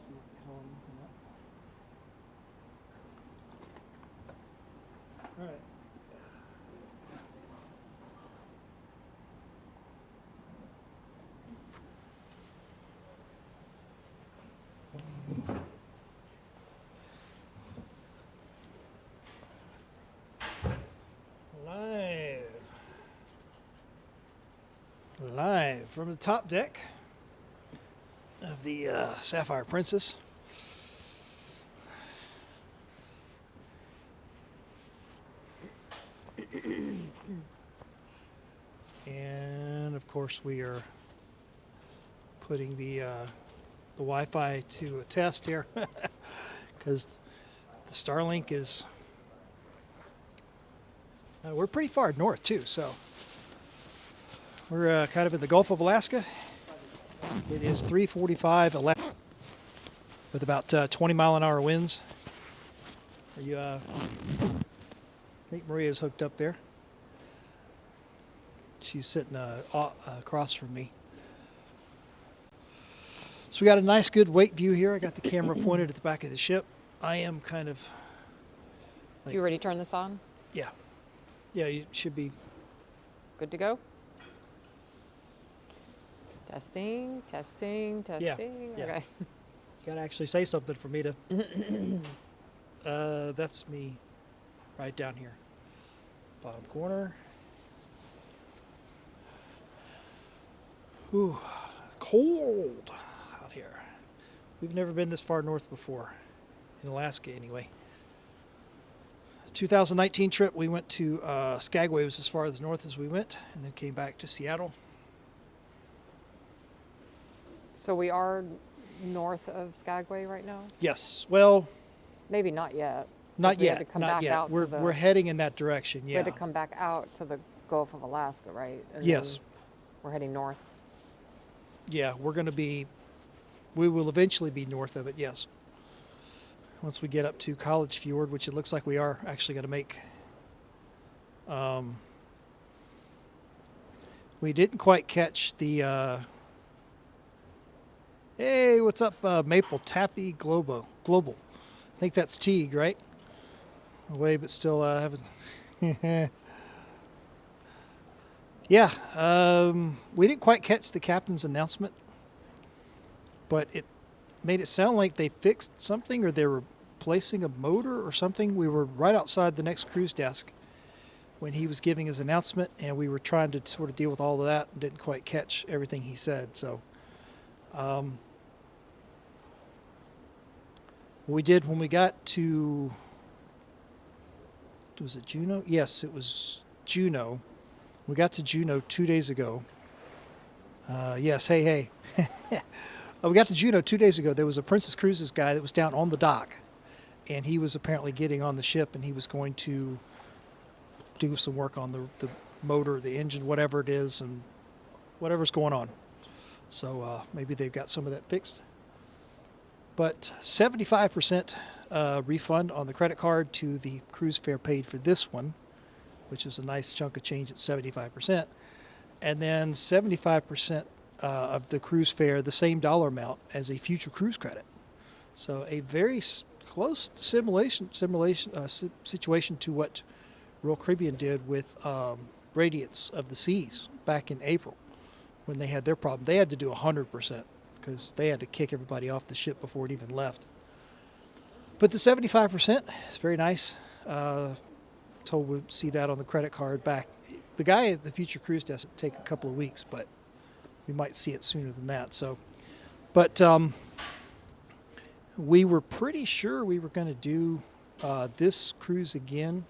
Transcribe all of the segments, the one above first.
See what the hell I'm looking at. All right. Live from the top deck of the Sapphire Princess. And of course we are putting the Wi-Fi to a test here because the Starlink is we're pretty far north too, so we're kind of in the Gulf of Alaska. It is 3:45 with about 20-mile-an-hour winds. Are you? I think Maria's hooked up there. She's sitting across from me. So we got a nice, good wake view here. I got the camera pointed at the back of the ship. I am kind of. You already turned this on? Yeah. Yeah, you should be. Good to go? Testing, testing, testing. Yeah. Okay. You got to actually say something for me to. That's me right down here. Bottom corner. Ooh, cold out here. We've never been this far north before, in Alaska anyway. 2019 trip, we went to Skagway, was as far as north as we went, and then came back to Seattle. So we are north of Skagway right now? Yes, well, maybe not yet. Not We had yet, to come not back yet. out to We're heading in that direction, We yeah. had to come back out to the Gulf of Alaska, right? And Yes. then we're heading north. Yeah, we will eventually be north of it, yes. Once we get up to College Fjord, which it looks like we are actually going to make. We didn't quite catch the, hey, what's up, Maple Taffy Global. I think that's Teague, right? Away, but still haven't. Yeah, we didn't quite catch the captain's announcement, but it made it sound like they fixed something or they were replacing a motor or something. We were right outside the next cruise desk when he was giving his announcement, and we were trying to sort of deal with all of that and didn't quite catch everything he said. So we did when we got to, was it Juneau? Yes, it was Juneau. We got to Juneau 2 days ago. Yes, hey. We got to Juneau 2 days ago. There was a Princess Cruises guy that was down on the dock, and he was apparently getting on the ship, and he was going to do some work on the motor, the engine, whatever it is, and whatever's going on. So maybe they've got some of that fixed. But 75% refund on the credit card to the cruise fare paid for this one, which is a nice chunk of change at 75%. And then 75% of the cruise fare, the same dollar amount as a future cruise credit. So a very close situation to what Royal Caribbean did with Radiance of the Seas back in April when they had their problem. They had to do 100% because they had to kick everybody off the ship before it even left. But the 75% is very nice. Told we'd see that on the credit card back. The guy at the future cruise desk will take a couple of weeks, but we might see it sooner than that. So, but we were pretty sure we were going to do this cruise again,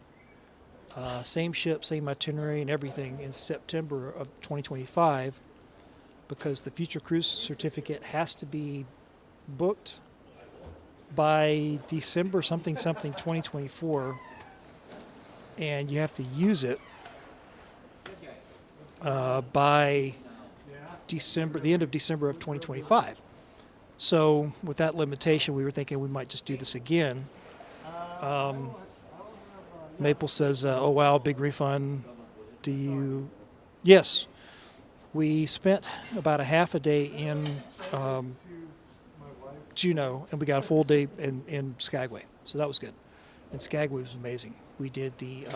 same ship, same itinerary and everything in September of 2025, because the future cruise certificate has to be booked by December something 2024, and you have to use it by December, the end of December of 2025. So with that limitation, we were thinking we might just do this again. Maple says, oh wow, big refund. Yes, we spent about a half a day in Juneau, and we got a full day in Skagway. So that was good. And Skagway was amazing. We did the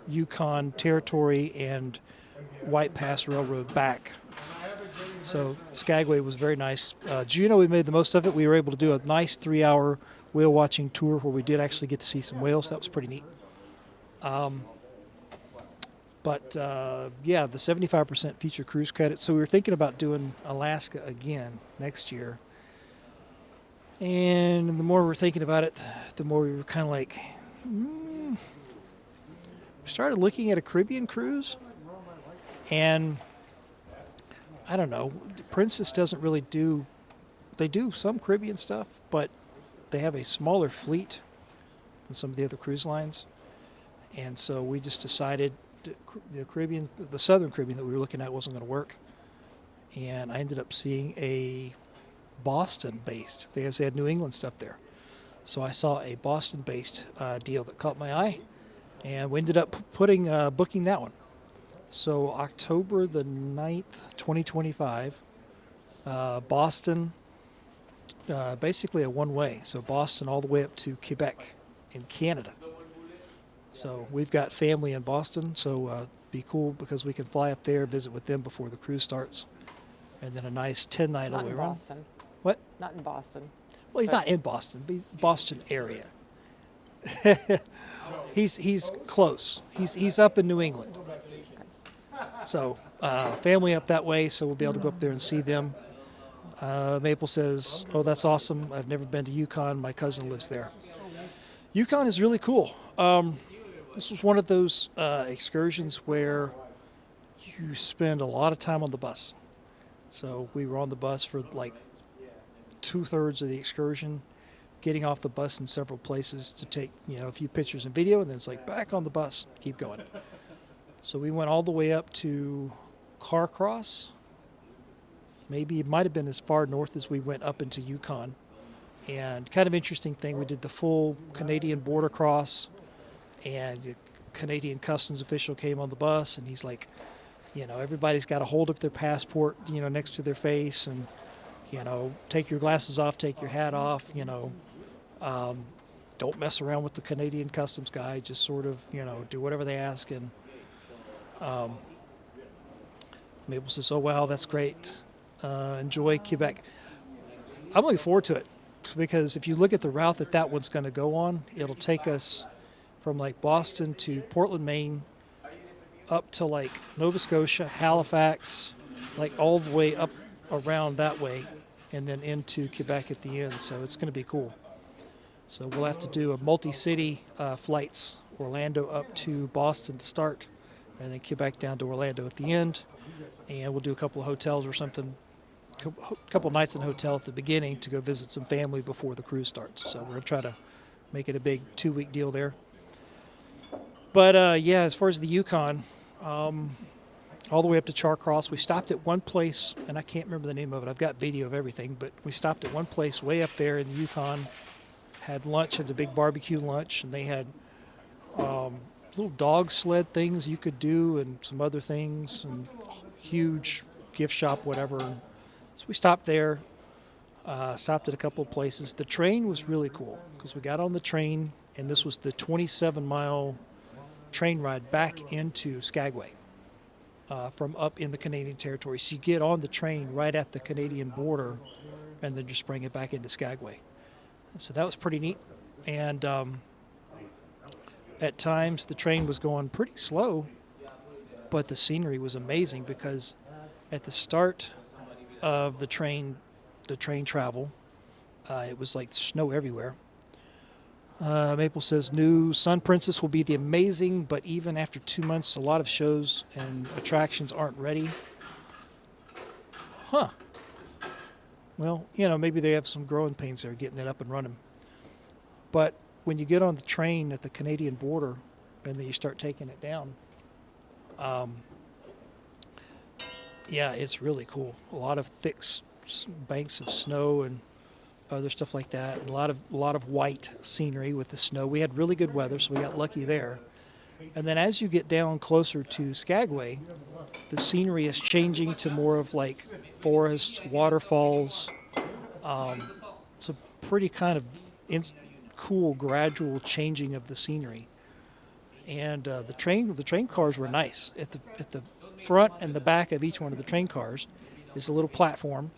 Yukon Territory and White Pass Railroad back. So Skagway was very nice. Juneau, we made the most of it. We were able to do a nice 3-hour whale watching tour where we did actually get to see some whales. That was pretty neat. But yeah, the 75% future cruise credit. So we were thinking about doing Alaska again next year. And the more we're thinking about it, the more we were kind of like, we started looking at a Caribbean cruise. And I don't know, Princess doesn't really do, they do some Caribbean stuff, but they have a smaller fleet than some of the other cruise lines. And so we just decided the Caribbean, the Southern Caribbean that we were looking at wasn't going to work. And I ended up seeing a Boston-based, they had New England stuff there. So I saw a Boston-based deal that caught my eye, and we ended up booking that one. So October the 9th, 2025, Boston, basically a one-way. So Boston all the way up to Quebec in Canada. So we've got family in Boston, so be cool because we can fly up there, visit with them before the cruise starts. And then a nice 10-night all the way around. Boston. What? Not in Boston. Well, he's not in Boston, but he's Boston area. he's close. He's up in New England. So family up that way, so we'll be able to go up there and see them. Maple says, "Oh, that's awesome. I've never been to Yukon. My cousin lives there." Yukon is really cool. This was one of those excursions where you spend a lot of time on the bus. So we were on the bus for like 2/3 of the excursion, getting off the bus in several places to take, a few pictures and video, and then it's like back on the bus, keep going. So we went all the way up to Carcross. Maybe it might have been as far north as we went up into Yukon. And kind of interesting thing, we did the full Canadian border cross, and the Canadian customs official came on the bus, and he's like, everybody's got to hold up their passport, next to their face, and, take your glasses off, take your hat off, don't mess around with the Canadian customs guy, just sort of, do whatever they ask. And Mabel says, "Oh, wow, that's great. Enjoy Quebec." I'm looking forward to it because if you look at the route that one's going to go on, it'll take us from like Boston to Portland, Maine, up to like Nova Scotia, Halifax, like all the way up around that way, and then into Quebec at the end. So it's going to be cool. So we'll have to do a multi-city flights, Orlando up to Boston to start, and then Quebec down to Orlando at the end. And we'll do a couple of hotels or something, a couple of nights in a hotel at the beginning to go visit some family before the cruise starts. So we're going to try to make it a big 2-week deal there. But yeah, as far as the Yukon, all the way up to Carcross, we stopped at one place, and I can't remember the name of it. I've got video of everything, but we stopped at one place way up there in the Yukon, had lunch, had the big barbecue lunch, and they had little dog sled things you could do and some other things, and huge gift shop, whatever. So we stopped there, stopped at a couple of places. The train was really cool because we got on the train, and this was the 27-mile train ride back into Skagway from up in the Canadian Territory. So you get on the train right at the Canadian border and then just bring it back into Skagway. So that was pretty neat. And at times the train was going pretty slow, but the scenery was amazing because at the start of the train travel, it was like snow everywhere. Maple says, "New Sun Princess will be the amazing, but even after 2 months, a lot of shows and attractions aren't ready." Huh. Well, maybe they have some growing pains there getting it up and running. But when you get on the train at the Canadian border and then you start taking it down, yeah, it's really cool. A lot of thick banks of snow and other stuff like that, and a lot of white scenery with the snow. We had really good weather, so we got lucky there. And then as you get down closer to Skagway, the scenery is changing to more of like forest, waterfalls, It's a pretty kind of cool, gradual changing of the scenery. And the train cars were nice. At the front and the back of each one of the train cars is a little platform,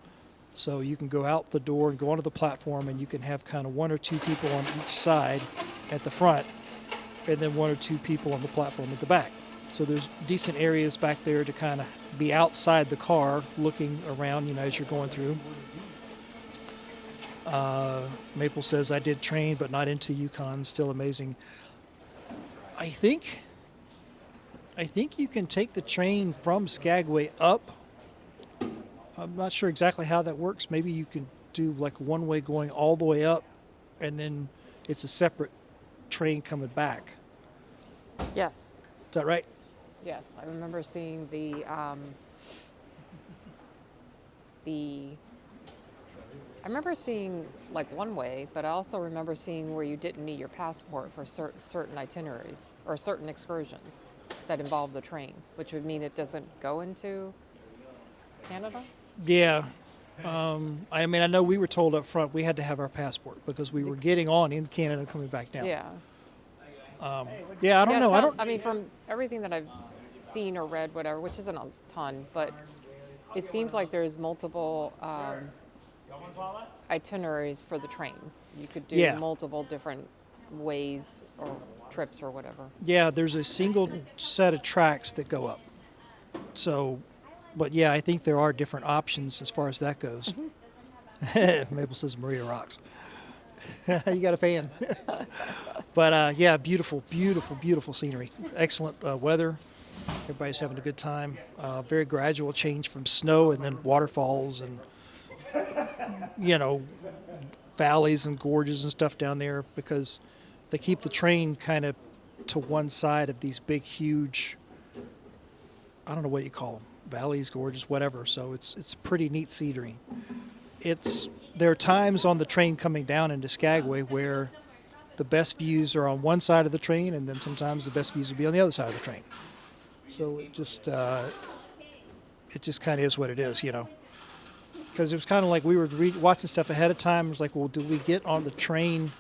so you can go out the door and go onto the platform, and you can have kind of one or two people on each side at the front, and then one or two people on the platform at the back. So there's decent areas back there to kind of be outside the car, looking around, as you're going through. Maple says, I did train, but not into Yukon. Still amazing. I think you can take the train from Skagway up. I'm not sure exactly how that works. Maybe you can do like one way going all the way up, and then it's a separate train coming back. Yes. Is that right? Yes, I remember seeing I remember seeing like one way, but I also remember seeing where you didn't need your passport for certain itineraries or certain excursions that involve the train, which would mean it doesn't go into Canada. Yeah. I mean, I know we were told up front we had to have our passport because we were getting on in Canada and coming back down. Yeah. Yeah, I don't know. I mean, from everything that I've seen or read, whatever, which isn't a ton, but it seems like there's multiple itineraries for the train. You could do multiple different ways or trips or whatever. Yeah, there's a single set of tracks that go up. So, but yeah, I think there are different options as far as that goes. Mm-hmm. Maple says Maria rocks. You got a fan. But yeah, beautiful, beautiful, beautiful scenery. Excellent weather. Everybody's having a good time. Very gradual change from snow and then waterfalls and, valleys and gorges and stuff down there because they keep the train kind of to one side of these big, huge, I don't know what you call them, valleys, gorges, whatever. So it's pretty neat scenery. There are times on the train coming down into Skagway where the best views are on one side of the train, and then sometimes the best views will be on the other side of the train. So it just kind of is what it is, Because it was kind of like we were watching stuff ahead of time. It was like, well, do we get on the train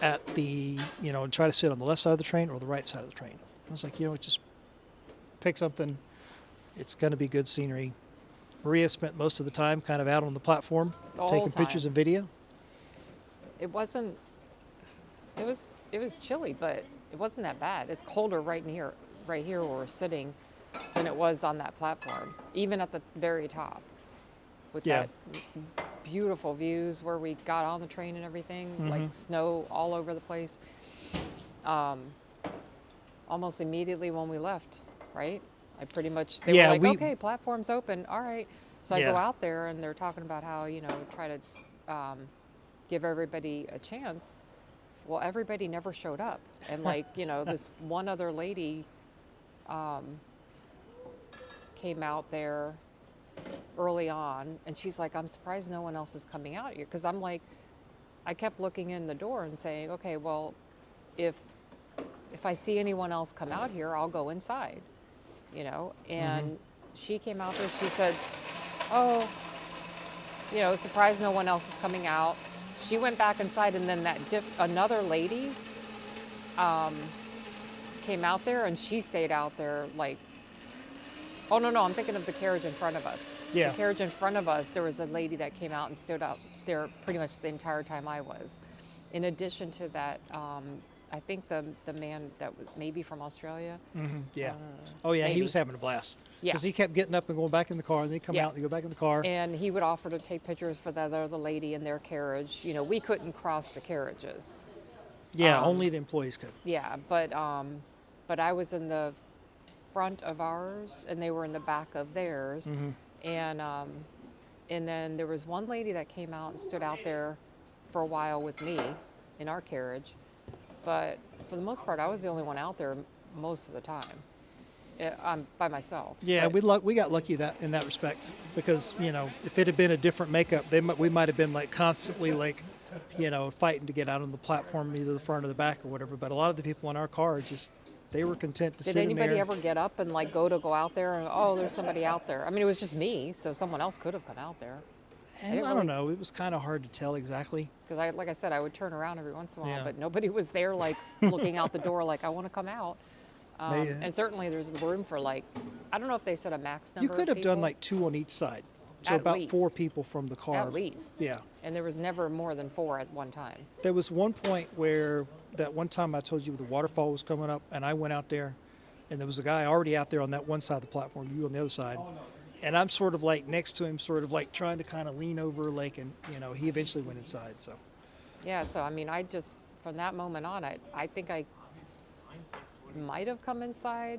at the, and try to sit on the left side of the train or the right side of the train? I was like, just pick something. It's going to be good scenery. Maria spent most of the time kind of out on the platform, taking pictures and video. It wasn't. It was chilly, but it wasn't that bad. It's colder right here where we're sitting than it was on that platform, even at the very top. With that beautiful views where we got on the train and everything, like snow all over the place. Almost immediately when we left, right? I pretty much, they were like, okay, platform's open, all right. So I go out there and they're talking about how, try to give everybody a chance. Well, everybody never showed up. And this one other lady came out there early on, and she's like, I'm surprised no one else is coming out here. Because I'm like, I kept looking in the door and saying, okay, well, if I see anyone else come out here, I'll go inside, and she came out there, she said, oh, surprised no one else is coming out. She went back inside, and then another lady came out there, and she stayed out there like, oh, no, I'm thinking of the carriage in front of us. Yeah. The carriage in front of us, there was a lady that came out and stood out there pretty much the entire time I was. In addition to that, I think the man that was maybe from Australia. Mm-hmm. Yeah. Oh, yeah, maybe. He was having a blast. Yeah. Because he kept getting up and going back in the car, and they come out and they go back in the car. And he would offer to take pictures for that other lady in their carriage. We couldn't cross the carriages. Yeah, only the employees could. Yeah, but I was in the front of ours, and they were in the back of theirs. Mm-hmm. And then there was one lady that came out and stood out there for a while with me in our carriage. But for the most part, I was the only one out there most of the time. I'm by myself. Yeah, we got lucky in that respect because if it had been a different makeup, we might have been like constantly like fighting to get out on the platform, either the front or the back or whatever. But a lot of the people in our car they were content to sit in there. Did anybody ever get up and go out there and, oh, there's somebody out there? I mean, it was just me, so someone else could have come out there. I And didn't I don't really, know. It was kind of hard to tell exactly. because like I said, I would turn around every once in a while, Yeah. but nobody was there, like looking out the door, like I want to come out. Maybe, And certainly there's room for like, I don't know if they said a max you number could of have done people. like 2 on each side. So At about 4 least. people from the car. At least. Yeah. And there was never more than 4 at one time. There was one point where that one time I told you the waterfall was coming up, and I went out there, and there was a guy already out there on that one side of the platform, you on the other side. And I'm sort of like next to him, sort of like trying to kind of lean over, like, and he eventually went inside. So Yeah, so I mean, I just, from that moment on, I think I might have come inside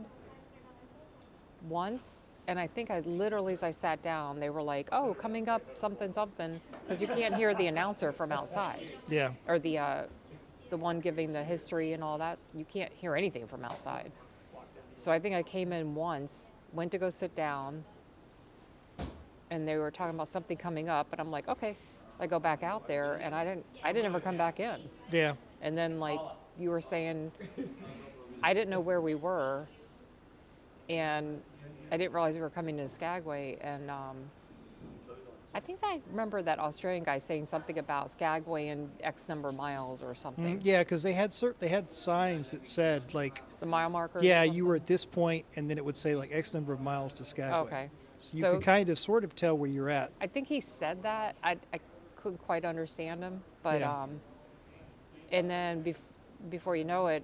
once. And I think I literally, as I sat down, they were like, oh, coming up something, something, because you can't hear the announcer from outside. yeah, Or the one giving the history and all that. You can't hear anything from outside. So I think I came in once, went to go sit down, and they were talking about something coming up, and I'm like, okay. I go back out there, and I didn't ever come back in. yeah. And then, like you were saying, I didn't know where we were, and I didn't realize we were coming to Skagway. And I think I remember that Australian guy saying something about Skagway and X number of miles or something. Yeah, because they had signs that said like, The mile markers. yeah, you were at this point, and then it would say like X number of miles to Skagway. Okay. So you could kind of sort of tell where you're at. I think he said that. I couldn't quite understand him, but Yeah. and then before you know it,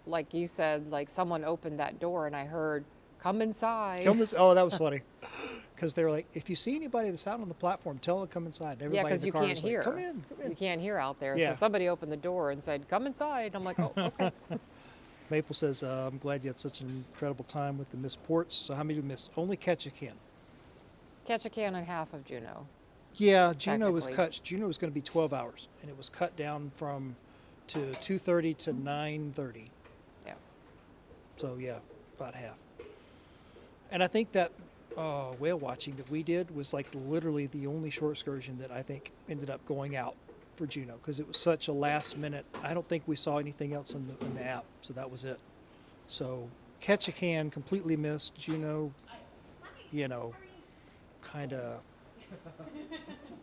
like you said, like someone opened that door, and I heard, "Come inside." Oh, that was funny. Because they were like, if you see anybody that's out on the platform, tell them to come inside. And Yeah, everybody in because the you car can't was like, hear. come in, come in. You can't hear out there. Yeah. So somebody opened the door and said, "Come inside." I'm like, "Oh, okay." Maple says, I'm glad you had such an incredible time with the missed ports. So how many did we miss? Only Ketchikan. Catch a can and half of Juneau. Yeah, Juneau was Technically. cut. Juneau was going to be 12 hours, and it was cut down to 2:30 to 9:30. Yeah. So yeah, about half. And I think that whale watching that we did was like literally the only short excursion that I think ended up going out for Juneau, because it was such a last minute. I don't think we saw anything else in the app, so that was it. So Ketchikan completely missed. Juneau, kind of.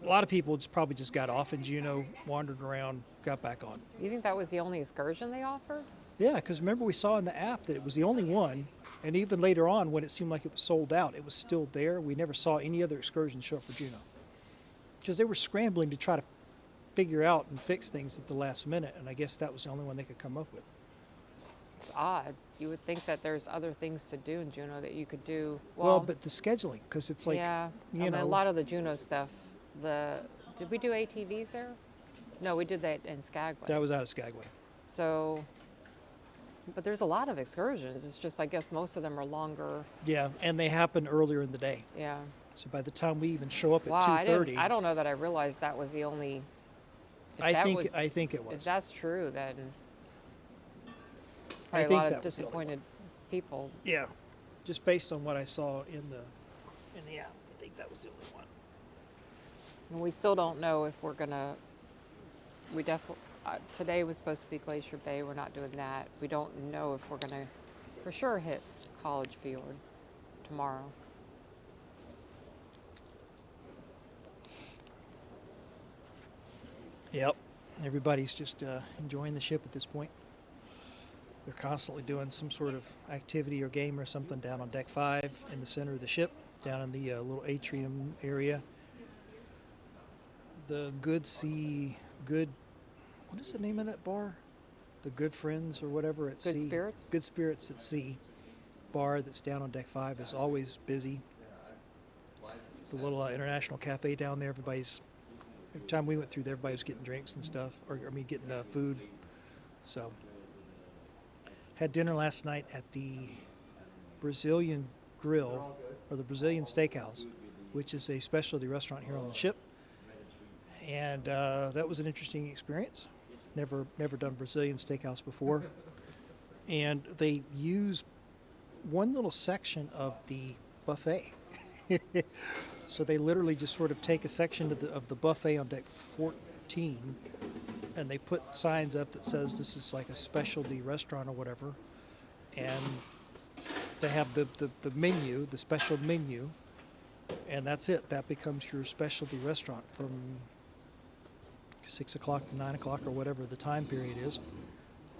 A lot of people probably just got off in Juneau, wandered around, got back on. You think that was the only excursion they offered? Yeah, because remember we saw in the app that it was the only one, and even later on when it seemed like it was sold out, it was still there. We never saw any other excursions show up for Juneau, because they were scrambling to try to figure out and fix things at the last minute, and I guess that was the only one they could come up with. It's odd. You would think that there's other things to do in Juneau that you could do. Well, but the scheduling, because it's like, yeah, I you mean, know, a lot of the Juneau stuff. Did we do ATVs there? No, we did that in Skagway. that was out of Skagway. So, but there's a lot of excursions. It's just, I guess most of them are longer. Yeah, and they happen earlier in the day. Yeah. So by the time we even show up at Wow, 2:30, I don't know that I realized that was the only. If I that think was- I think it If was. that's true, then I probably a think lot that of was the only one. disappointed people. Yeah, just based on what I saw in the app, I think that was the only one. And we still don't know if we're gonna. We definitely today was supposed to be Glacier Bay. We're not doing that. We don't know if we're gonna, for sure, hit College Fjord tomorrow. Yep, everybody's just enjoying the ship at this point. They're constantly doing some sort of activity or game or something down on deck 5 in the center of the ship, down in the little atrium area. The Good, what is the name of that bar? The Good Friends or whatever at sea. Good Spirits? Good Spirits at Sea bar that's down on deck 5 is always busy. The little international cafe down there, every time we went through there, everybody was getting drinks and stuff, getting food. So, had dinner last night at the Brazilian Grill, or the Brazilian Steakhouse, which is a specialty restaurant here on the ship. And that was an interesting experience. Never done Brazilian steakhouse before. And they use one little section of the buffet. So they literally just sort of take a section of the buffet on deck 14, and they put signs up that says this is like a specialty restaurant or whatever. And they have the menu, the special menu, And that's it. That becomes your specialty restaurant from 6 o'clock to 9 o'clock or whatever the time period is.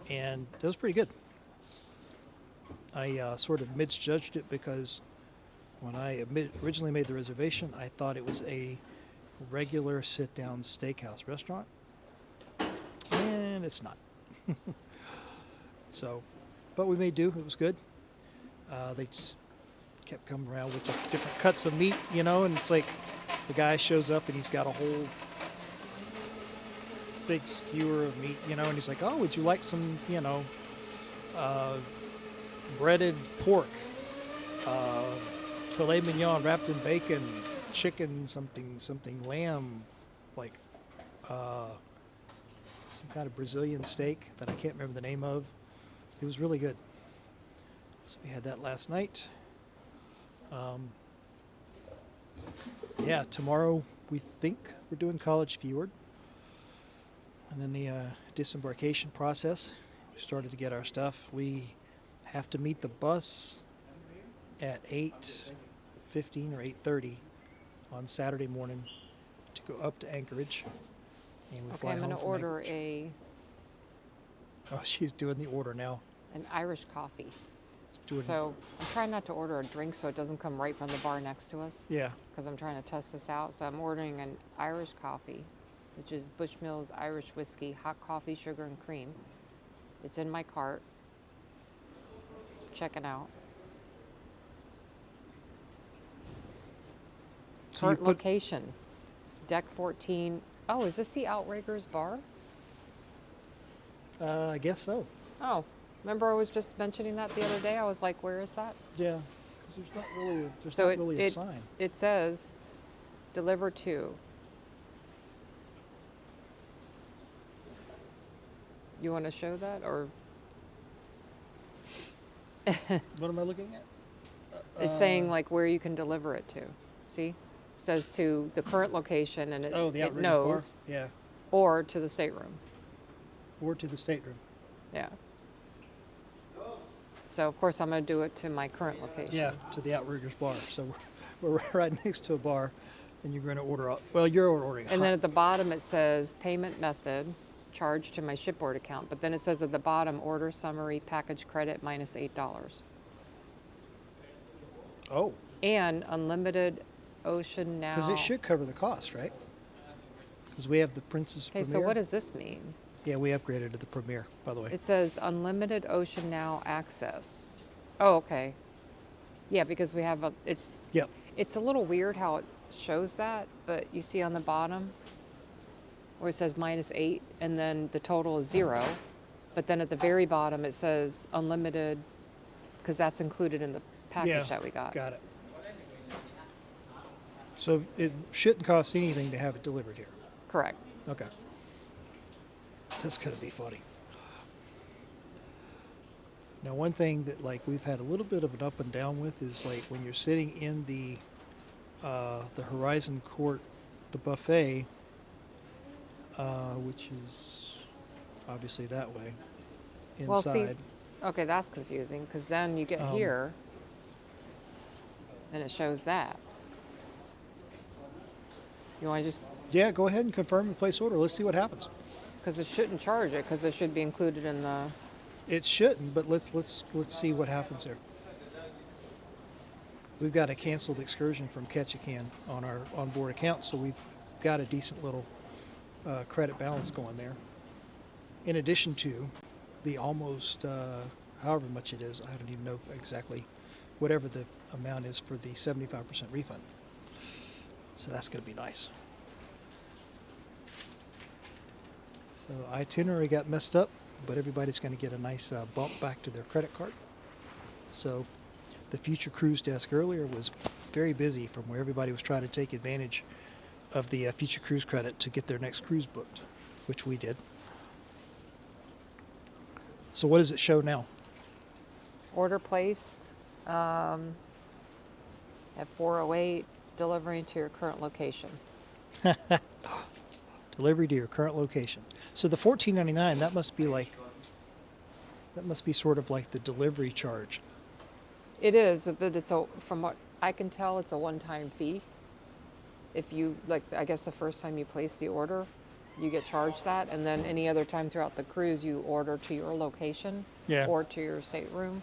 And it was pretty good. I sort of misjudged it because when I originally made the reservation, I thought it was a regular sit-down steakhouse restaurant. And it's not. So, but we made do. It was good. They just kept coming around with just different cuts of meat, you know, and it's like the guy shows up and he's got a whole big skewer of meat, you know, and he's like, oh, would you like some, you know, breaded pork, filet mignon wrapped in bacon, chicken, something, lamb, like some kind of Brazilian steak that I can't remember the name of. It was really good. So we had that last night. Yeah, tomorrow we think we're doing College Fjord. And then the disembarkation process. We started to get our stuff. We have to meet the bus at 8:15 or 8:30 on Saturday morning to go up to Anchorage. And we Okay, fly I'm home going to from order Anchorage. Oh, she's doing the order now. an Irish coffee. Doing, So I'm trying not to order a drink so it doesn't come right from the bar next to us, yeah. because I'm trying to test this out. So I'm ordering an Irish coffee, which is Bushmills Irish whiskey, hot coffee, sugar, and cream. It's in my cart. Check it out. So you Current put, location, deck 14. Oh, is this the Outriggers bar? I guess so. Oh, remember I was just mentioning that the other day? I was like, where is that? Yeah, because there's not really, there's So not really a sign. it says deliver to. You want to show that, or What am I looking at? it's saying like where you can deliver it to? See, it says to the current location, and Oh, the it Outriggers knows, bar. Yeah, or to the stateroom. or to the stateroom. Yeah. So of course I'm going to do it to my current location. Yeah, to the Outriggers bar. So we're right next to a bar, and you're going to order. Well, you're ordering. And then at the bottom it says payment method, charge to my shipboard account. But then it says at the bottom, order summary, package credit minus $8. Oh, And unlimited ocean now. because it should cover the cost, right? Because we have the Princess Okay, Premier. so what does this mean? Yeah, we upgraded to the Premier, by the way. It says unlimited ocean now access. Oh, okay. Yeah, because we have Yep. it's a little weird how it shows that, but you see on the bottom where it says -8 and then the total is 0. But then at the very bottom it says unlimited, because that's included in the package that we got. Got it. So it shouldn't cost anything to have it delivered here. Correct. Okay. That's gonna be funny. Now, one thing that like we've had a little bit of an up and down with is like when you're sitting in the Horizon Court, the buffet, which is obviously that way inside. Well, see, okay, that's confusing, because then you get here and it shows that. You want to just, Yeah, go ahead and confirm and place order. Let's see what happens. because it shouldn't charge it, because it should be included in the, It shouldn't, but let's see what happens there. We've got a canceled excursion from Ketchikan on our onboard account, so we've got a decent little credit balance going there. In addition to the almost, however much it is, I don't even know exactly, whatever the amount is for the 75% refund. So that's going to be nice. So itinerary got messed up, but everybody's going to get a nice bump back to their credit card. So the future cruise desk earlier was very busy from where everybody was trying to take advantage of the future cruise credit to get their next cruise booked, which we did. So what does it show now? order placed at 4:08, delivering to your current location. Delivery to your current location. So the $14.99, that must be sort of like the delivery charge. It is, but from what I can tell it's a one-time fee. If you, like, I guess the first time you place the order, you get charged that, and then any other time throughout the cruise, you order to your location Yeah. or to your stateroom.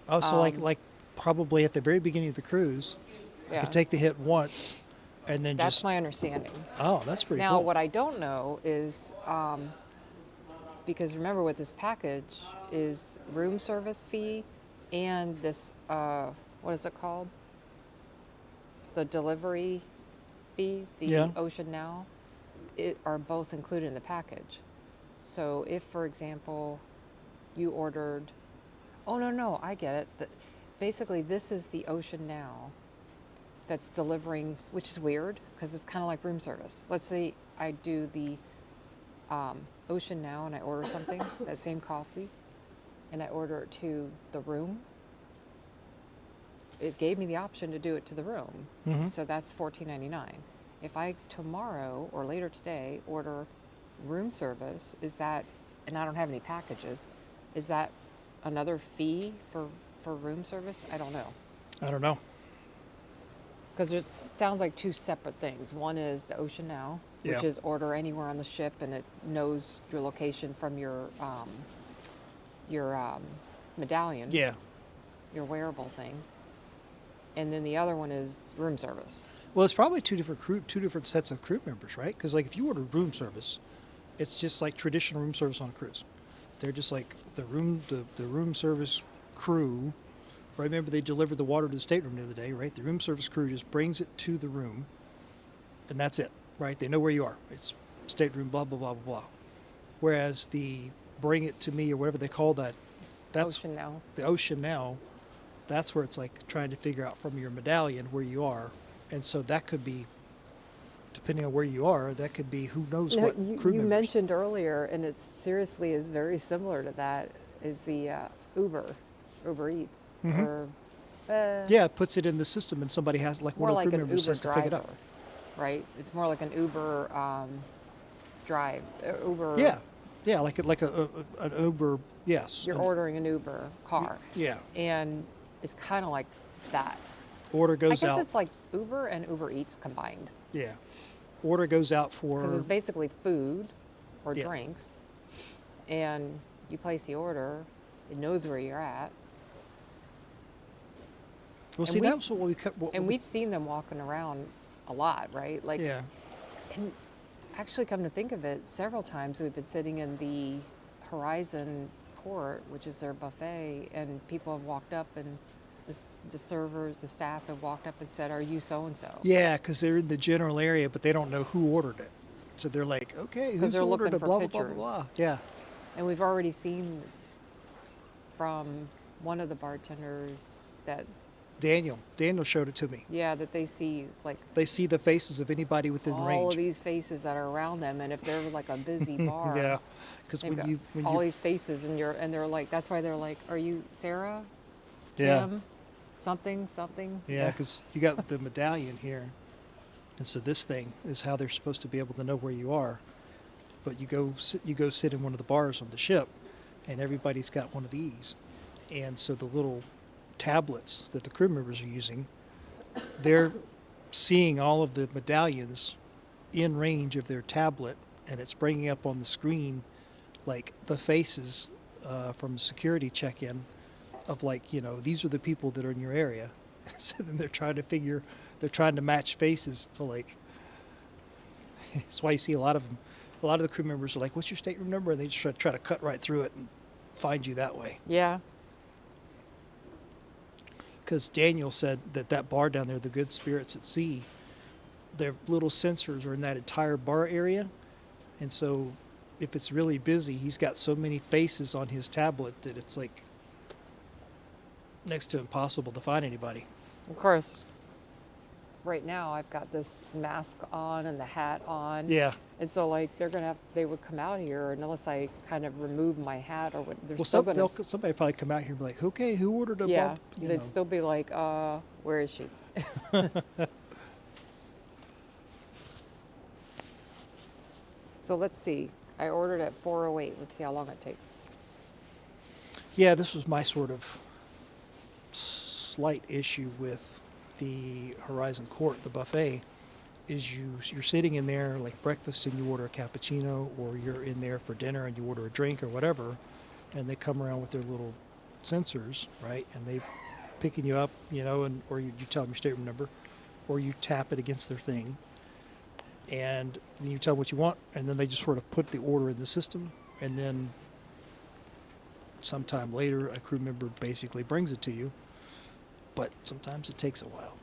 Oh, so Um, like probably at the very beginning of the cruise, I could yeah, take the hit once, and then that's just my understanding. oh, that's pretty Now, cool. what I don't know is because remember, with this package is room service fee and this what is it called? The delivery fee, the Yeah. Ocean Now, it are both included in the package. So if, for example, you ordered, oh no, I get it. Basically, this is the Ocean Now that's delivering, which is weird because it's kind of like room service. Let's say I do the Ocean Now and I order something, that same coffee, and I order it to the room. It gave me the option to do it to the room. Mm-hmm. So that's $14.99. If I tomorrow or later today order room service, is that, and I don't have any packages, is that another fee for room service? I don't know. I don't know. Because it sounds like two separate things. One is the Ocean Now, which Yeah. is order anywhere on the ship and it knows your location from your medallion, Yeah. your wearable thing. And then the other one is room service. Well, it's probably two different sets of crew members, right? Because like if you order room service, it's just like traditional room service on a cruise. They're just like the room service crew. Right? Remember they delivered the water to the stateroom the other day, right? The room service crew just brings it to the room, and that's it, right? They know where you are. It's stateroom, blah blah blah blah blah. Whereas the bring it to me or whatever they call that, that's Ocean Now. the Ocean Now. That's where it's like trying to figure out from your medallion where you are, and so that could be, depending on where you are, that could be who knows No, what crew you members. mentioned earlier, and it seriously is very similar to that, is the Uber Eats, Mhm. or Yeah, it puts it in the system, and somebody has like one more of the like crew an members Uber has to pick it driver, up. right? It's more like an Uber drive, Uber. Yeah, yeah, like an Uber. Yes. You're ordering an Uber car, Yeah. and it's kind of like that. Order I goes guess out. it's like Uber and Uber Eats combined, Yeah. Order goes out because for. it's basically food or Yeah. drinks, and you place the order. It knows where you're at. Well, And see, we- that's what we cut. And we've seen them walking around a lot, right? Like, Yeah. and actually, come to think of it, several times we've been sitting in the Horizon port, which is their buffet, and people have walked up and the servers, the staff have walked up and said, "Are you so and so?" Yeah, because they're in the general area, but they don't know who ordered it. So they're like, okay, 'Cause who's they're ordered looking a for blah blah blah blah pictures. blah. Yeah. And we've already seen from one of the bartenders that, Daniel showed it to me. yeah, that they see like They see the faces of anybody within all range. of these faces that are around them, and if they're like a busy bar, Yeah, because they've got when all you these faces, and they're like, that's why they're like, "Are you Sarah? yeah Kim? Something?" yeah because you got the medallion here, and so this thing is how they're supposed to be able to know where you are. But you go sit in one of the bars on the ship, and everybody's got one of these, and so the little tablets that the crew members are using, they're seeing all of the medallions in range of their tablet, and it's bringing up on the screen like the faces from security check-in of like, these are the people that are in your area. So then they're trying to match faces to like. That's why you see a lot of the crew members are like, "What's your stateroom number?" And they just try to cut right through it and find you that way. Yeah. Because Daniel said that bar down there, the Good Spirits at Sea, their little sensors are in that entire bar area, and so if it's really busy, he's got so many faces on his tablet that it's like next to impossible to find anybody. Of course, right now I've got this mask on and the hat on. Yeah. And so like they would come out here, and unless I kind of remove my hat or what, they're Well, still gonna, somebody probably come out here and be like, "Okay, who ordered a yeah, bump?" they'd still be like, where is she? So let's see. I ordered at 4:08. Let's see how long it takes. Yeah, this was my sort of slight issue with the Horizon Court, the buffet, is you're sitting in there like breakfast and you order a cappuccino, or you're in there for dinner and you order a drink or whatever, and they come around with their little sensors, right? And they picking you up, and or you tell them your stateroom number, or you tap it against their thing, and then you tell them what you want, and then they just sort of put the order in the system, and then sometime later a crew member basically brings it to you, but sometimes it takes a while.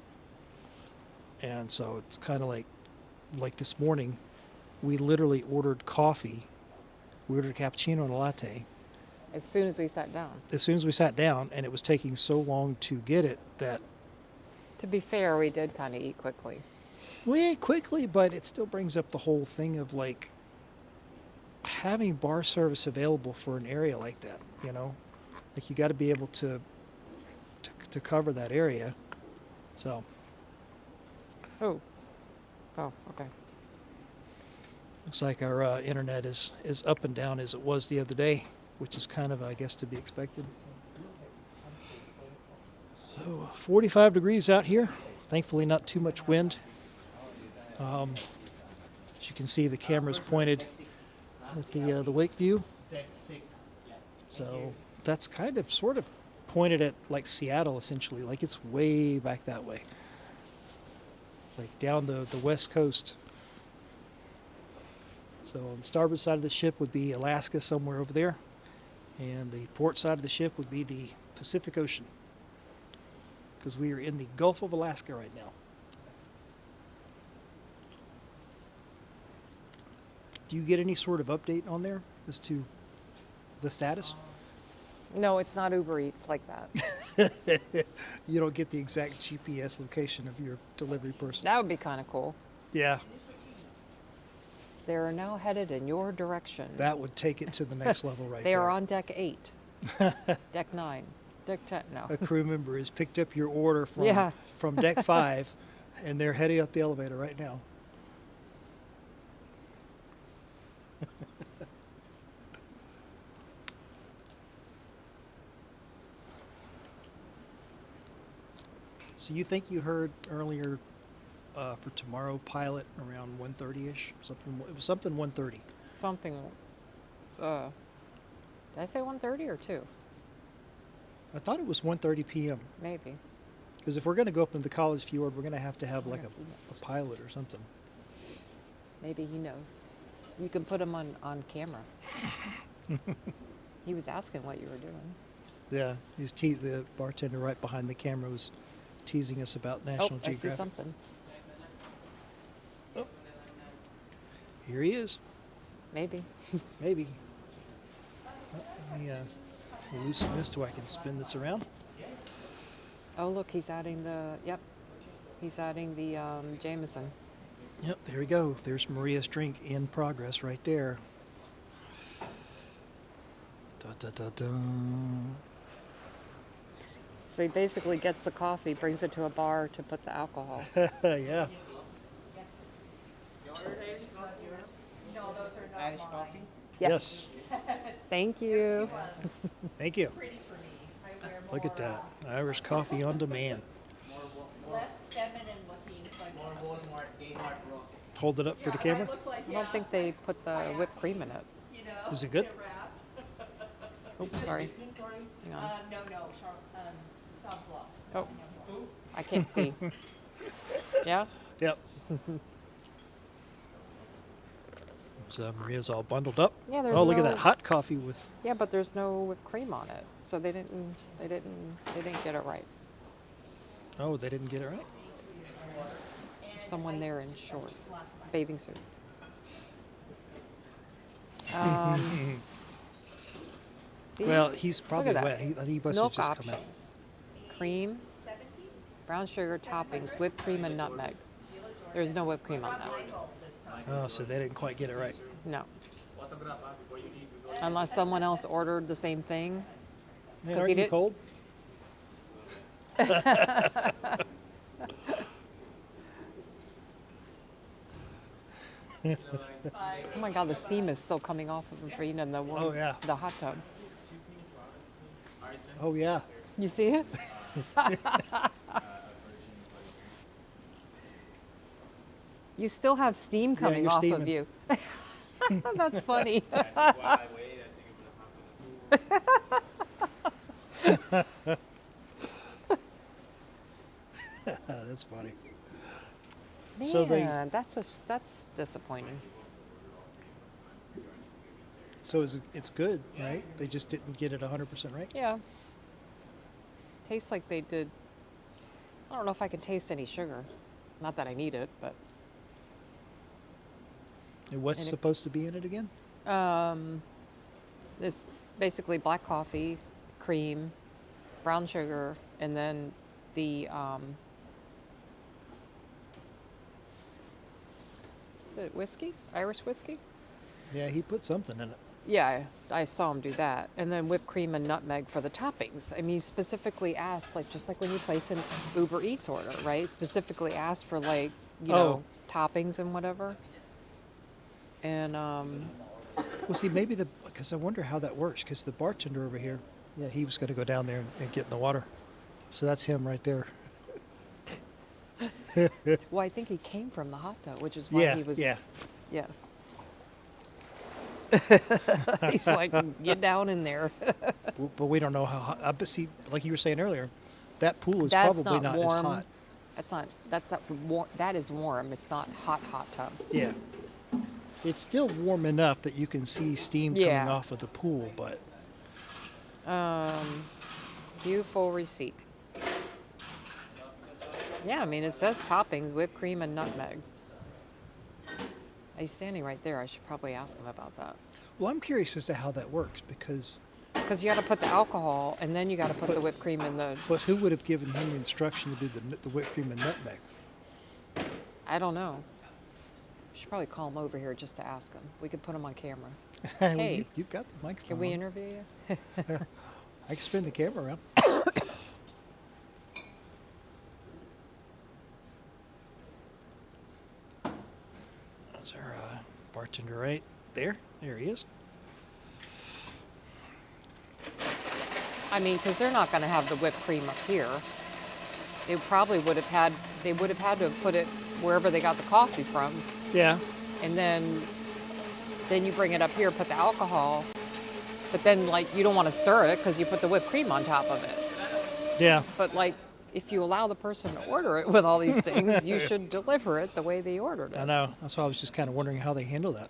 And so it's kind of like this morning, we literally ordered coffee. We ordered a cappuccino and a latte. As soon as we sat down. As soon as we sat down, and it was taking so long to get it that To be fair, we did kind of eat quickly. we ate quickly, but it still brings up the whole thing of like having bar service available for an area like that, Like you got to be able to cover that area. So Oh. Oh, okay. looks like our internet is up and down as it was the other day, which is kind of, I guess, to be expected. So 45 degrees out here. Thankfully, not too much wind. As you can see, the camera's pointed at the wake view. So that's kind of sort of pointed at like Seattle, essentially. Like it's way back that way. Like down the west coast. So on the starboard side of the ship would be Alaska, somewhere over there. And the port side of the ship would be the Pacific Ocean. Because we are in the Gulf of Alaska right now. Do you get any sort of update on there as to the status? No, it's not Uber Eats like that. You don't get the exact GPS location of your delivery person. That would be kind of cool. Yeah, They are now headed in your direction. that would take it to the next level right They there. are on deck 8, deck 9, deck 10. No. A crew member has picked up your order from, Yeah. from deck 5, and they're heading up the elevator right now. So you think you heard earlier for tomorrow pilot around 1:30ish? Something. It was something 1:30. Something. Did I say 1:30 or 2? I thought it was 1:30 p.m. Maybe. Because if we're going to go up into the college fjord, we're going to have like a pilot or something. Maybe he knows. You can put him on camera. He was asking what you were doing. Yeah, the bartender right behind the camera was teasing us about National I see Geographic. something. Oh, here he is. Maybe. Maybe. Let me loosen this so I can spin this around. Oh, look, he's adding the. Yep. He's adding the Jameson. Yep, there we go. There's Maria's drink in progress right there. Da, da, da, da. So he basically gets the coffee, brings it to a bar to put the alcohol. Yeah. Irish coffee? Yes. Thank you. Thank you. Look at that. Irish coffee on demand. Less feminine looking. So Hold it up for the camera. I don't think they put the whipped cream in it. Is it good? Oh, sorry. Hang on. No, sunblock. Oh, I can't see. Yeah? Yep. So Maria's all bundled up. Yeah, there's Oh, look at no- that hot coffee with. Yeah, but there's no whipped cream on it. So they didn't get it right. Oh, they didn't get it right. There's someone there in shorts, bathing suit. See? Well, he's probably that. wet. He must have Milk just come out. options. Cream, brown sugar toppings, whipped cream, and nutmeg. There's no whipped cream on that. Oh, so they didn't quite get it right. No. Unless someone else ordered the same thing. Man, 'Cause aren't he you did- cold? Oh my God, the steam is still coming off of him for eating the one, Oh, yeah. the hot tub. Oh, yeah. You see it? You still have steam coming you're off of steaming. you. That's funny. And while I wait, I think I'm gonna hop in the pool. That's funny. Man, So that's disappointing. So it's good, right? They just didn't get it 100% right. Yeah. Tastes like they did. I don't know if I can taste any sugar. Not that I need it, but And what's And it- supposed to be in it again? it's basically black coffee, cream, brown sugar, and then the is it whiskey? Irish whiskey? Yeah, he put something in it. Yeah, I saw him do that. And then whipped cream and nutmeg for the toppings. I mean, you specifically asked, like, just like when you place an Uber Eats order, right? Specifically asked for, like, you know, toppings and whatever. And, Well, see, maybe because I wonder how that works. Because the bartender over here, yeah, he was going to go down there and get in the water. So that's him right there. well, I think he came from the hot tub, which is why Yeah, he was. yeah. Yeah. He's like, get down in there. But we don't know how hot. But see, like you were saying earlier, that pool is That's probably not as warm. hot. That's not warm. That is warm. It's not hot tub. Yeah. It's still warm enough that you can see steam Yeah. coming off of the pool, but View full receipt. Yeah, I mean, it says toppings, whipped cream and nutmeg. He's standing right there. I should probably ask him about that. well, I'm curious as to how that works because Because you got to put the alcohol, and then you got to put But- the whipped cream in the. but who would have given him the instruction to do the whipped cream and nutmeg? I don't know. Should probably call him over here just to ask him. We could put him on camera. Well, Hey. you've got the microphone. Can we on. interview you? I can spin the camera around. Is our bartender right there? There he is. I mean, because they're not going to have the whipped cream up here. They probably would have had. They would have had to have put it wherever they got the coffee from, Yeah. and then you bring it up here, put the alcohol, but then like you don't want to stir it because you put the whipped cream on top of it. Yeah. But like if you allow the person to order it with all these things, you should deliver it the way they ordered it. I know. That's why I was just kind of wondering how they handle that.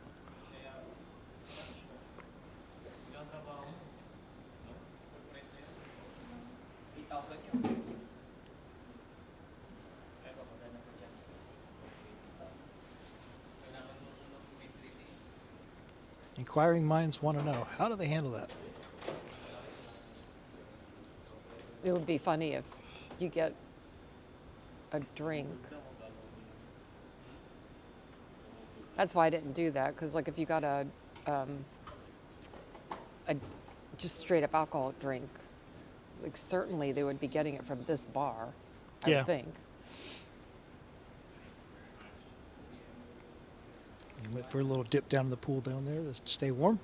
Inquiring minds want to know, how do they handle that? It would be funny if you get a drink. That's why I didn't do that, because like if you got a just straight up alcohol drink, like certainly they would be getting it from this bar, I Yeah. would think. He went for a little dip down in the pool down there to stay warm.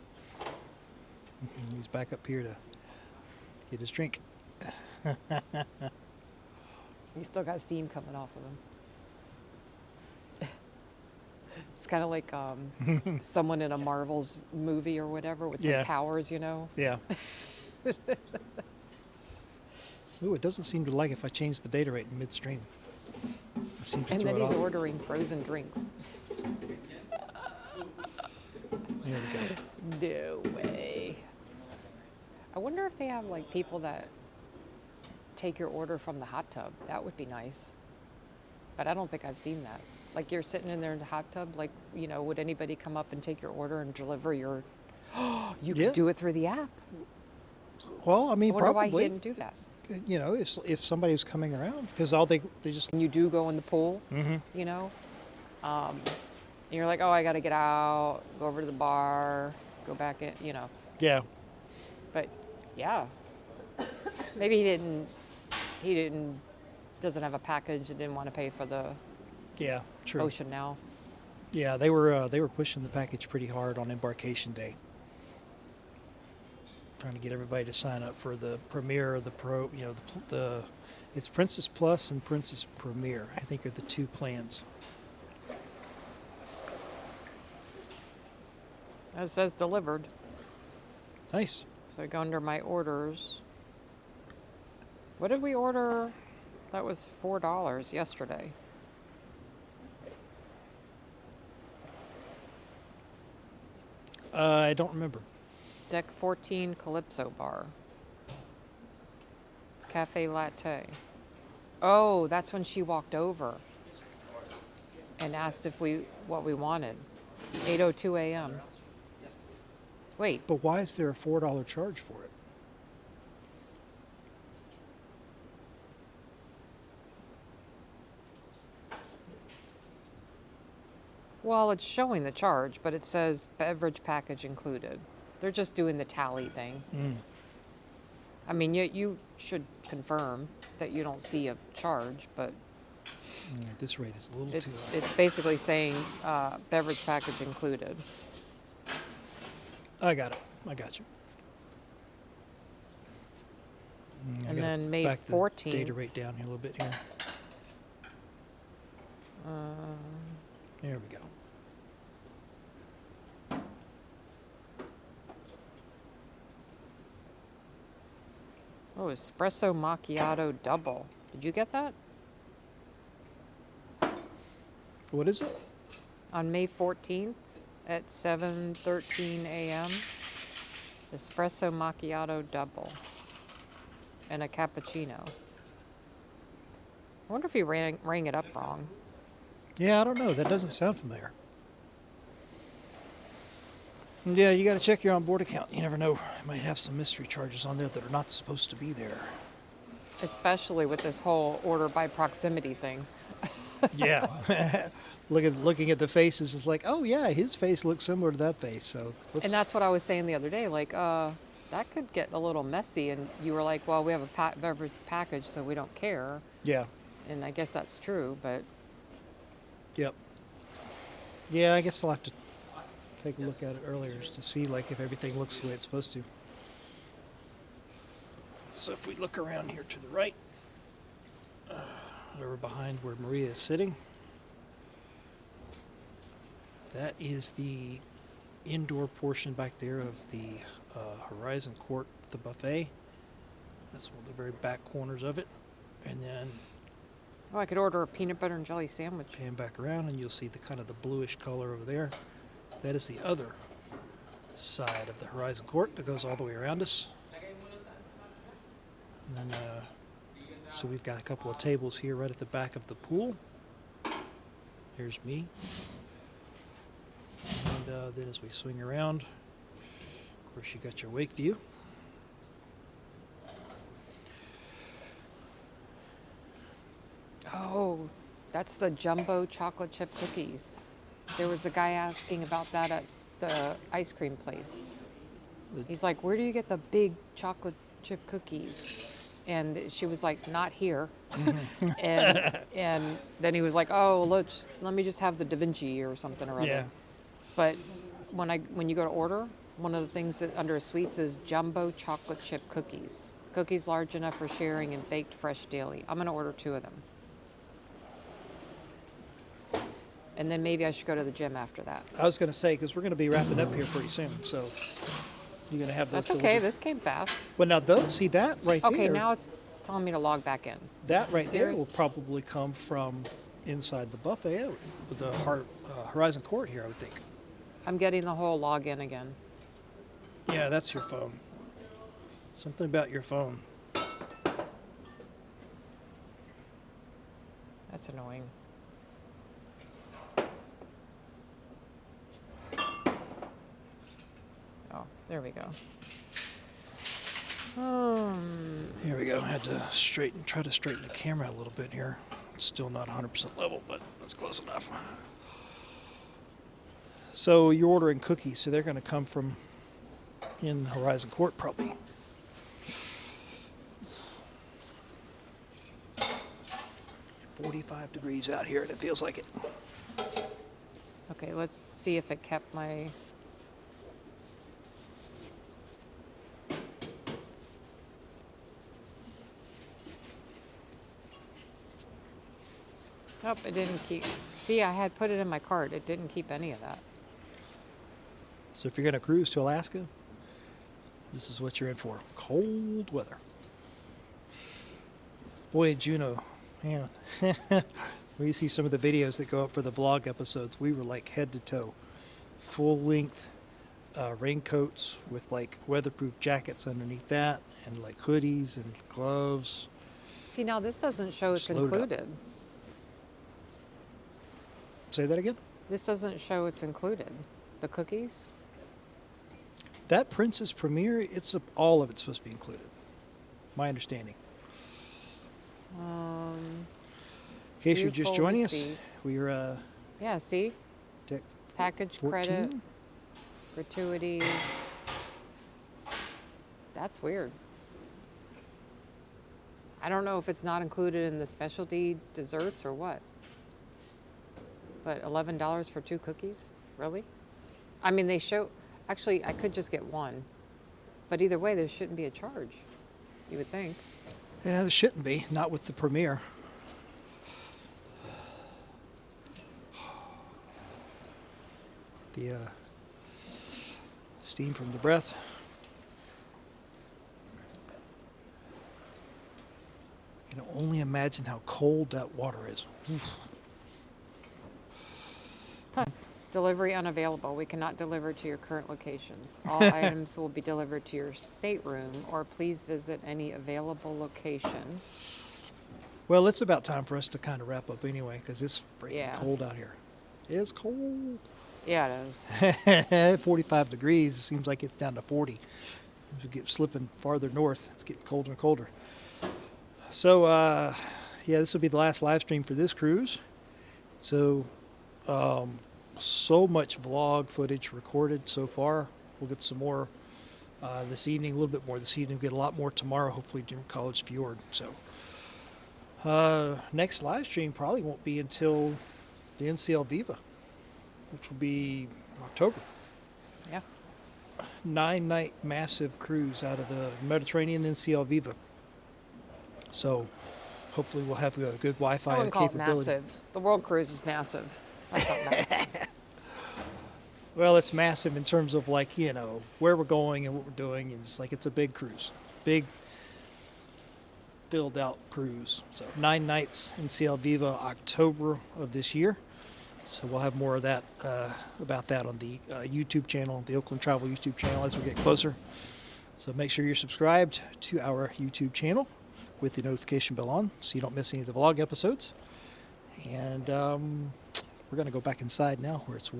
And he's back up here to get his drink. He's still got steam coming off of him. It's kind of like someone in a Marvel's movie or whatever with some Yeah. powers, you know? Yeah. Ooh, it doesn't seem to like if I change the data rate in midstream. It seems to And throw then it he's off. ordering frozen drinks. There we go. No way. I wonder if they have like people that take your order from the hot tub. That would be nice. But I don't think I've seen that. Like you're sitting in there in the hot tub, like, you know, would anybody come up and take your order and deliver your you Yeah. could do it through the app. Well, I mean, I wonder why probably. he didn't do that. You know, if somebody was coming around, because all they just. And you do go in the pool, Mm-hmm. you know. And you're like, oh, I got to get out, go over to the bar, go back in, you know. Yeah. But yeah, maybe doesn't have a package and didn't want to pay for the Yeah. True. ocean now. Yeah, they were pushing the package pretty hard on embarkation day, trying to get everybody to sign up for the Premier or the Pro. You know, the it's Princess Plus and Princess Premier. I think are the two plans. It says delivered. Nice. So I go under my orders. What did we order? That was $4 yesterday. I don't remember. Deck 14 Calypso bar. Cafe latte. Oh, that's when she walked over and asked if what we wanted. 8:02 a.m. Wait, But why is there a $4 charge for it? well, it's showing the charge, but it says beverage package included. They're just doing the tally thing. Mm. I mean, you should confirm that you don't see a charge, but This rate is a little it's too it's basically saying beverage package included. high. I got it. I got you. I And gotta then May back the 14th. data rate down here a little bit here. There we go. Oh, espresso macchiato double. Did you get that? What is it? On May 14th at 7:13 a.m. Espresso macchiato double and a cappuccino. I wonder if he rang it up wrong. Yeah, I don't know. That doesn't sound familiar. Yeah, you got to check your onboard account. You never know. You might have some mystery charges on there that are not supposed to be there. Especially with this whole order by proximity thing. Yeah. Looking at the faces, it's like, oh yeah, his face looks similar to that face. So let's. And that's what I was saying the other day, like, that could get a little messy. And you were like, well, we have a beverage package, so we don't care. Yeah. And I guess that's true, but Yep. Yeah, I guess I'll have to take a look at it earlier just to see like if everything looks the way it's supposed to. So if we look around here to the right, over behind where Maria is sitting, that is the indoor portion back there of the Horizon Court, the buffet. That's one of the very back corners of it. And then oh, I could order a peanut butter and jelly sandwich. pan back around and you'll see the kind of the bluish color over there. That is the other side of the Horizon Court that goes all the way around us. And then, so we've got a couple of tables here right at the back of the pool. There's me. And then as we swing around, of course, you got your wake view. Oh, that's the jumbo chocolate chip cookies. There was a guy asking about that at the ice cream place. He's like, where do you get the big chocolate chip cookies? And she was like, not here. and then he was like, oh, let me just have the Da Vinci or something or other. Yeah. But when you go to order, one of the things that under sweets is jumbo chocolate chip cookies. Cookies large enough for sharing and baked fresh daily. I'm going to order 2 of them. And then maybe I should go to the gym after that. I was going to say, because we're going to be wrapping up here pretty soon, so you're going to have those That's okay. delivered. This came fast. Well, now, see that right Okay, there? now it's telling me to log back in. That right there will Serious? probably come from inside the buffet, the Horizon Court here, I would think. I'm getting the whole login again. Yeah, that's your phone. Something about your phone. That's annoying. Oh, there we go. Here we go. I had to try to straighten the camera a little bit here. It's still not 100% level, but it's close enough. So you're ordering cookies, so they're going to come from in Horizon Court probably. "45 degrees out here, and it feels like it." Okay, let's see if it kept my... Nope, it didn't keep... See, I had put it in my cart. It didn't keep any of that. So if you're going to cruise to Alaska, this is what you're in for. Cold weather. Boy, Juneau, man. When you see some of the videos that go up for the vlog episodes, we were like head to toe. Full length raincoats with like weatherproof jackets underneath that, and like hoodies and gloves. See, now this doesn't show it's Just load it up. included. Say that again? This doesn't show it's included. The cookies? That Princess Premiere, all of it's supposed to be included. My understanding. In case you're just Viewable joining us, receipt. we're Yeah, see? deck Package 14. credit, gratuity. That's weird. I don't know if it's not included in the specialty desserts or what. But $11 for 2 cookies? Really? I mean, they show, actually, I could just get one. But either way, there shouldn't be a charge, you would think. Yeah, there shouldn't be. Not with the Premiere. The steam from the breath. I can only imagine how cold that water is. Oof. Delivery unavailable. We cannot deliver to your current locations. All items will be delivered to your stateroom, or please visit any available location. Well, it's about time for us to kind of wrap up anyway, because it's freaking Yeah. cold out here. It's cold. Yeah, it is. 45 degrees. It seems like it's down to 40. As we get slipping farther north, it's getting colder and colder. So, yeah, this will be the last live stream for this cruise. So, so much vlog footage recorded so far. We'll get some more this evening, a little bit more this evening. We'll get a lot more tomorrow, hopefully during College Fjord. So, next live stream probably won't be until the NCL Viva, which will be October. Yeah. 9-night massive cruise out of the Mediterranean NCL Viva. So hopefully we'll have a good I Wi-Fi wouldn't call it capability. massive. The world cruise is massive. That's not massive. Well, it's massive in terms of like, you know, where we're going and what we're doing. And it's like, it's a big cruise, big filled out cruise. So 9 nights NCL Viva October of this year. So we'll have more of that about that on the YouTube channel, the Oakland Travel YouTube channel as we get closer. So make sure you're subscribed to our YouTube channel with the notification bell on so you don't miss any of the vlog episodes. And we're going to go back inside now where it's warm.